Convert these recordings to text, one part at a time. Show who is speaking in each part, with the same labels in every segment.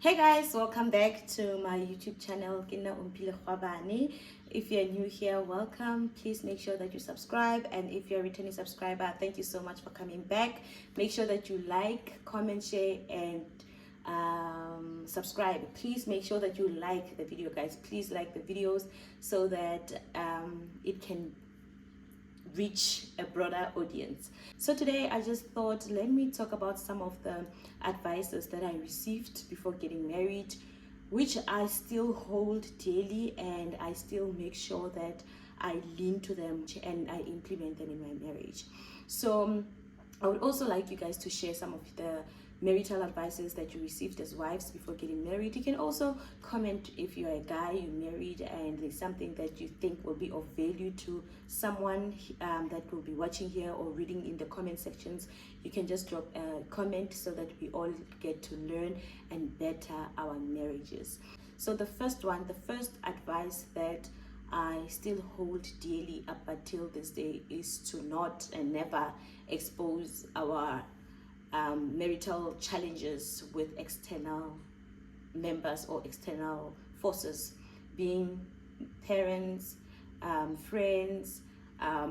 Speaker 1: Hey guys, welcome back to my YouTube channel, Kina Umpile Khwabane. If you're new here, welcome. Please make sure that you subscribe, and if you're a returning subscriber, thank you so much for coming back. Make sure that you like, comment, share, and subscribe. Please make sure that you like the video, guys. Please like the videos so that it can reach a broader audience. So today I just thought, let me talk about some of the advices that I received before getting married, which I still hold daily, and I still make sure that I lean to them and I implement them in my marriage. So I would also like you guys to share some of the marital advices that you received as wives before getting married. You can also comment if you're a guy, you're married, and there's something that you think will be of value to someone that will be watching here or reading in the comment sections. You can just drop a comment so that we all get to learn and better our marriages. So the first advice that I still hold dearly up until this day is to not and never expose our marital challenges with external members or external forces, being parents, friends,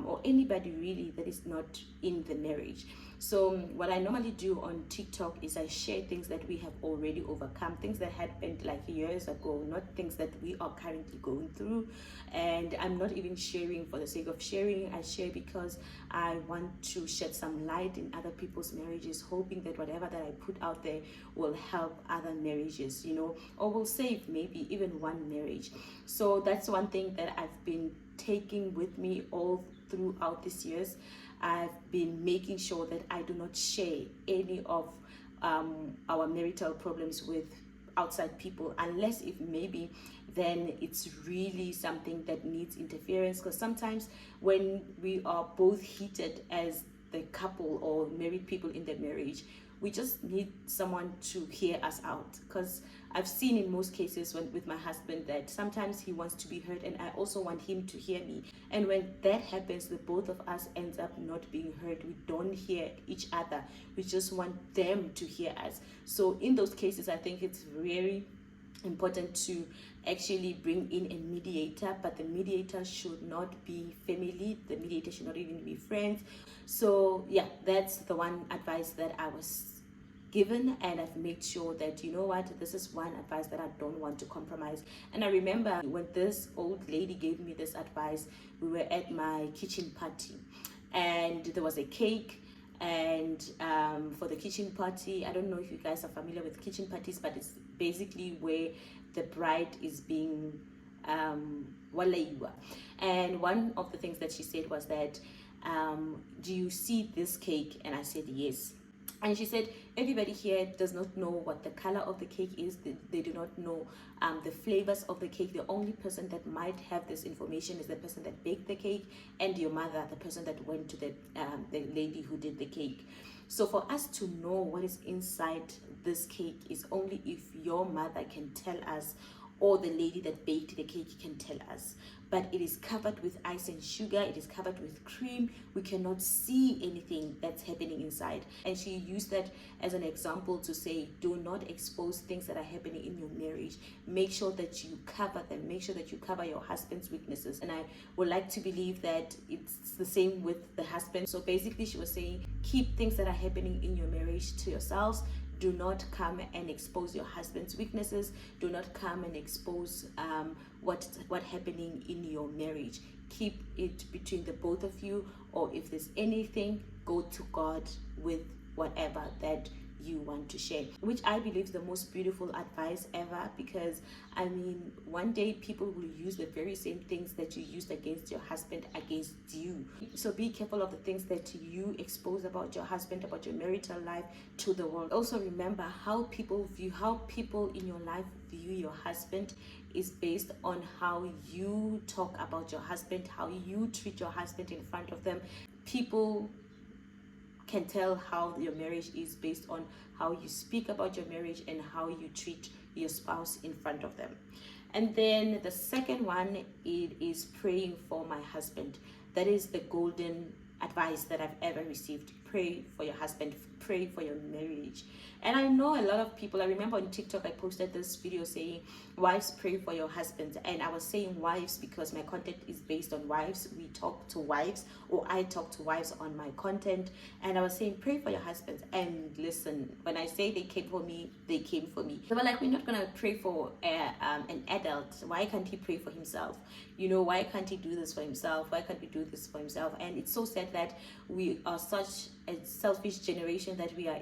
Speaker 1: or anybody really that is not in the marriage. So what I normally do on TikTok is I share things that we have already overcome, things that happened like years ago, not things that we are currently going through. And I'm not even sharing for the sake of sharing. I share because I want to shed some light in other people's marriages, hoping that whatever that I put out there will help other marriages, or will save maybe even one marriage. So that's one thing that I've been taking with me all throughout these years. I've been making sure that I do not share any of our marital problems with outside people, unless if maybe then it's really something that needs interference. Because sometimes when we are both heated as the couple or married people in the marriage, we just need someone to hear us out. Because I've seen in most cases with my husband that sometimes he wants to be heard, and I also want him to hear me. And when that happens, the both of us ends up not being heard. We don't hear each other. We just want them to hear us. So in those cases, I think it's very important to actually bring in a mediator, but the mediator should not be family. The mediator should not even be friends. So yeah, that's the one advice that I was given, and I've made sure that, you know what, this is one advice that I don't want to compromise. And I remember when this old lady gave me this advice, we were at my kitchen party and there was a cake. And for the kitchen party, I don't know if you guys are familiar with kitchen parties, but it's basically where the bride is being walaiwa. And one of the things that she said was that, do you see this cake? And I said yes. And she said everybody here does not know what the color of the cake is. They do not know the flavors of the cake. The only person that might have this information is the person that baked the cake, and your mother, the person that went to the lady who did the cake. So for us to know what is inside this cake is only if your mother can tell us, or the lady that baked the cake can tell us. But it is covered with ice and sugar, it is covered with cream. We cannot see anything that's happening inside. And she used that as an example to say, do not expose things that are happening in your marriage. Make sure that you cover them. Make sure that you cover your husband's weaknesses. And I would like to believe that it's the same with the husband. So basically she was saying, keep things that are happening in your marriage to yourselves. Do not come and expose your husband's weaknesses. Do not come and expose what's happening in your marriage. Keep it between the both of you, or if there's anything, go to God with whatever that you want to share, which I believe is the most beautiful advice ever. Because I mean, one day people will use the very same things that you used against your husband against you. So be careful of the things that you expose about your husband, about your marital life to the world. Also remember, how people in your life view your husband is based on how you talk about your husband, how you treat your husband in front of them. People can tell how your marriage is based on how you speak about your marriage and how you treat your spouse in front of them. And then the second one, it is praying for my husband. That is the golden advice that I've ever received. pray for your husband, pray for your marriage. And I know a lot of people, I remember on TikTok I posted this video saying wives, pray for your husbands. And I was saying wives because my content is based on wives. We talk to wives, or I talk to wives on my content. And I was saying pray for your husbands. And listen, when I say they came for me, they came for me. They were like, we're not gonna pray for an adult. Why can't he pray for himself? You know, why can't he do this for himself? Why can't we do this for himself? And it's so sad that we are such a selfish generation that we are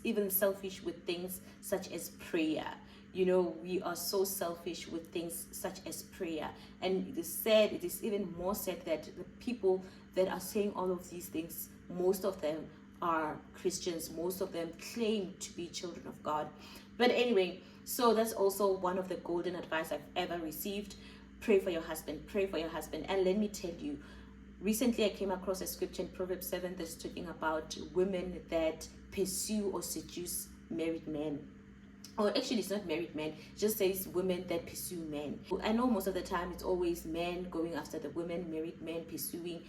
Speaker 1: even selfish with things such as prayer. You know, we are so selfish with things such as prayer. And it is sad, it is even more sad that the people that are saying all of these things, most of them are Christians, most of them claim to be children of God. But anyway, so that's also one of the golden advice I've ever received. Pray for your husband, pray for your husband. And let me tell you, recently I came across a scripture in Proverbs 7 that's talking about women that pursue or seduce married men. Or actually it's not married men, it just says women that pursue men. I know most of the time it's always men going after the women, married men pursuing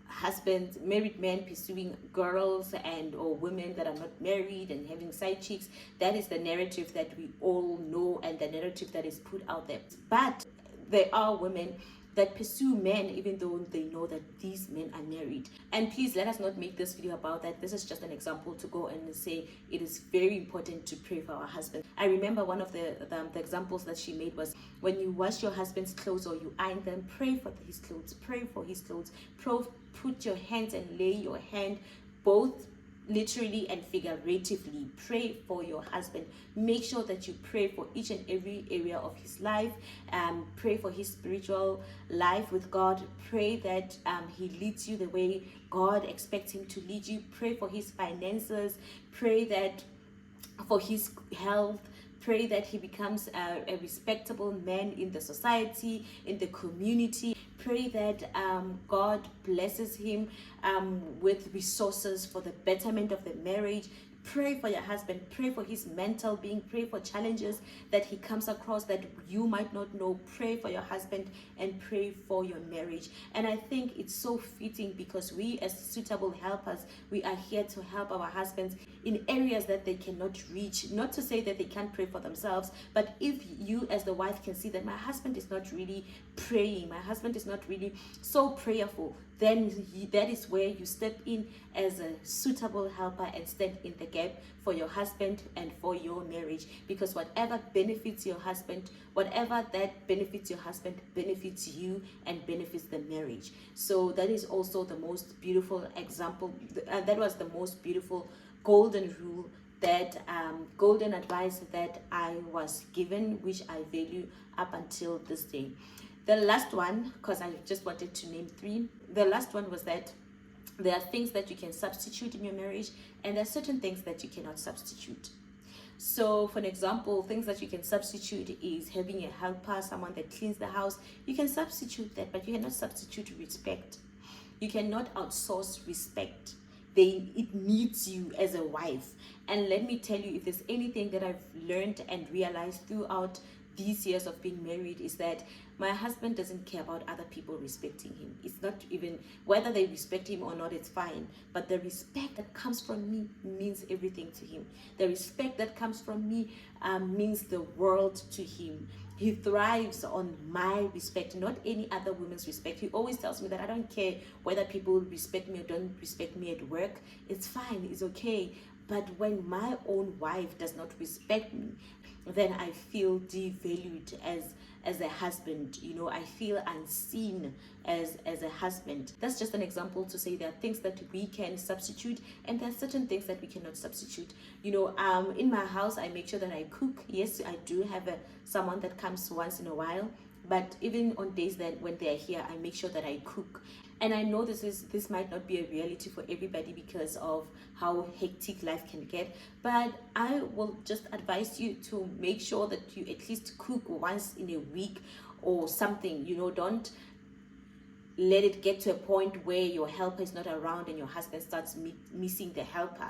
Speaker 1: husbands, married men pursuing girls and or women that are not married and having side chicks. That is the narrative that we all know and the narrative that is put out there. But there are women that pursue men even though they know that these men are married. And please let us not make this video about that. This is just an example to go and say it is very important to pray for our husband. I remember one of the examples that she made was, when you wash your husband's clothes or you iron them, pray for his clothes, pray for his clothes. Put your hands and lay your hand both literally and figuratively. Pray for your husband. Make sure that you pray for each and every area of his life. Pray for his spiritual life with God. Pray that he leads you the way God expects him to lead you. Pray for his finances. Pray that for his health. Pray that he becomes a respectable man in the society, in the community. Pray that God blesses him with resources for the betterment of the marriage. Pray for your husband. Pray for his mental being. Pray for challenges that he comes across that you might not know. Pray for your husband and pray for your marriage. And I think it's so fitting because we as suitable helpers, we are here to help our husbands in areas that they cannot reach. Not to say that they can't pray for themselves, but if you as the wife can see that my husband is not really praying, my husband is not really so prayerful, then that is where you step in as a suitable helper and stand in the gap for your husband and for your marriage. Because whatever benefits your husband, whatever that benefits your husband, benefits you and benefits the marriage. So that is also the most beautiful example. That was the most beautiful golden rule, that golden advice that I was given, which I value up until this day. The last one, because I just wanted to name 3, the last one was that there are things that you can substitute in your marriage and there are certain things that you cannot substitute. So for an example, things that you can substitute is having a helper, someone that cleans the house. You can substitute that, but you cannot substitute respect. You cannot outsource respect. It needs you as a wife. And let me tell you, if there's anything that I've learned and realized throughout these years of being married, is that my husband doesn't care about other people respecting him. It's not even whether they respect him or not, it's fine, but the respect that comes from me means everything to him. The respect that comes from me means the world to him. He thrives on my respect, not any other woman's respect. He always tells me that I don't care whether people respect me or don't respect me at work. It's fine, it's okay. But when my own wife does not respect me, then I feel devalued as a husband. You know, I feel unseen as a husband. That's just an example to say there are things that we can substitute and there are certain things that we cannot substitute. You know, in my house I make sure that I cook. Yes, I do have someone that comes once in a while, but even on days that when they're here, I make sure that I cook. And I know this might not be a reality for everybody because of how hectic life can get, but I will just advise you to make sure that you at least cook once in a week or something. You know, don't let it get to a point where your helper is not around and your husband starts missing the helper.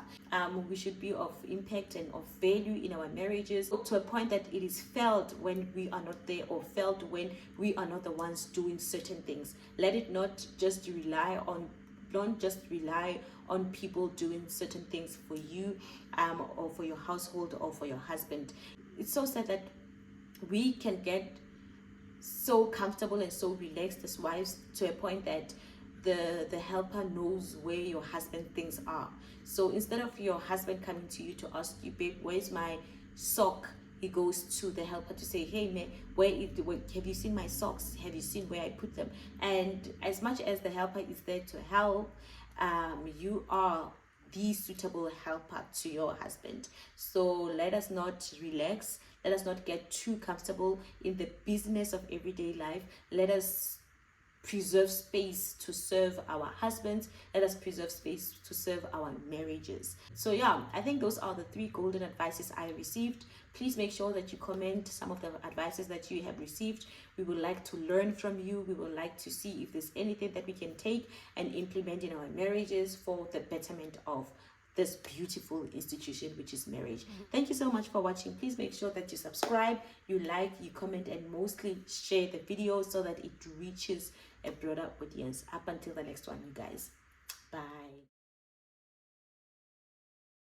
Speaker 1: We should be of impact and of value in our marriages to a point that it is felt when we are not there or felt when we are not the ones doing certain things. Let it not just rely on don't just rely on people doing certain things for you, or for your household or for your husband. It's so sad that we can get so comfortable and so relaxed as wives to a point that the helper knows where your husband things are. So instead of your husband coming to you to ask you, babe, where's my sock, he goes to the helper to say, hey man, have you seen my socks, have you seen where I put them? And as much as the helper is there to help, you are the suitable helper to your husband. So let us not relax, let us not get too comfortable in the business of everyday life. Let us preserve space to serve our husbands. Let us preserve space to serve our marriages. So yeah, I think those are the 3 golden advices I received. Please make sure that you comment some of the advices that you have received. We would like to learn from you. We would like to see if there's anything that we can take and implement in our marriages for the betterment of this beautiful institution, which is marriage. Thank you so much for watching. Please make sure that you subscribe, you like, you comment, and mostly share the video so that it reaches a broader audience. Up until the next one, you guys.